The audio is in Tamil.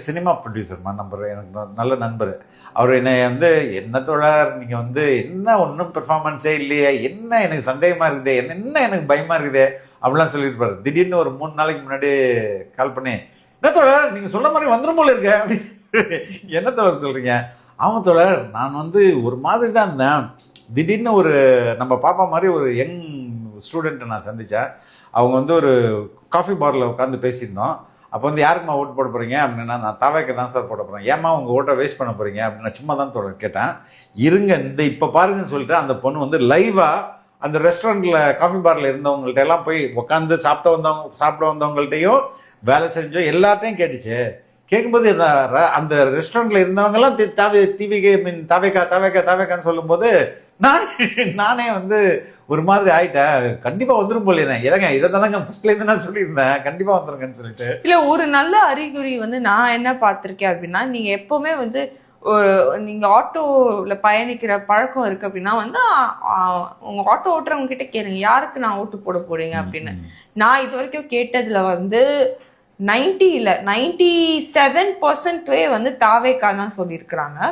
சினிமா ப்ரொடியூசர் நம்பர் எனக்கு நல்ல நண்பர். அவர் என்ன தோழர் நீங்கள் என்ன ஒன்றும் பெர்ஃபார்மன்ஸே இல்லையே, என்ன எனக்கு சந்தேகமாக இருக்குதே, என்ன எனக்கு பயமாக இருக்குதே அப்படிலாம் சொல்லியிருப்பாரு. திடீர்னு ஒரு 3 நாளைக்கு முன்னாடி கால் பண்ணி, என்ன தோழர் நீங்கள் சொல்கிற மாதிரி வந்துடும் போல இருக்க அப்படின்னு. என்ன தோழர் சொல்கிறீங்க? ஆமாம் தோழர், நான் ஒரு மாதிரி தான் இருந்தேன். திடீர்னு ஒரு நம்ம பாப்பா மாதிரி ஒரு யங் ஸ்டூடெண்ட்டை நான் சந்தித்தேன். அவங்க ஒரு காஃபி பாரில் உட்காந்து பேசியிருந்தோம். அப்போ யாருக்குமா ஓட்டு போட போகிறீங்க அப்படின்னா, நான் தாவேக்கு தான் சார் போட போகிறேன். ஏமா உங்கள் ஓட்டை வேஸ்ட் பண்ண போகிறீங்க அப்படின்னு நான் சும்மா தான் தோழர் கேட்டேன். இருங்க இப்போ பாருங்கன்னு சொல்லிட்டு அந்த பொண்ணு லைவாக அந்த ரெஸ்டாரண்ட்டில் காஃபி பாரில் இருந்தவங்கள்ட்ட எல்லாம் போய் உட்காந்து சாப்பிட வந்தவங்கள்ட்டையும் வேலை செஞ்சோம் எல்லாத்தையும் கேட்டுச்சு. கேட்கும்போது அந்த ரெஸ்டாரண்ட்டில் இருந்தவங்கெல்லாம் தாவேக்கான்னு சொல்லும்போது நானே ஒரு மாதிரி ஆயிட்டேன். கண்டிப்பா வந்துரும் போல எதங்க இதை தானங்க ஃபர்ஸ்ட்ல இருந்து நான் சொல்லியிருந்தேன், கண்டிப்பா வந்துருங்கன்னு சொல்லிட்டு. இல்ல, ஒரு நல்ல அறிகுறி நான் என்ன பார்த்திருக்கேன் அப்படின்னா, நீங்க எப்பவுமே நீங்க ஆட்டோல பயணிக்கிற பழக்கம் இருக்கு அப்படின்னா உங்க ஆட்டோ ஓட்டுறவங்க கிட்ட கேளுங்க, யாருக்கு நான் ஓட்டு போட போறீங்க அப்படின்னு. நான் இது வரைக்கும் கேட்டதுல 97% தாவேக்கா தான் சொல்லியிருக்கிறாங்க.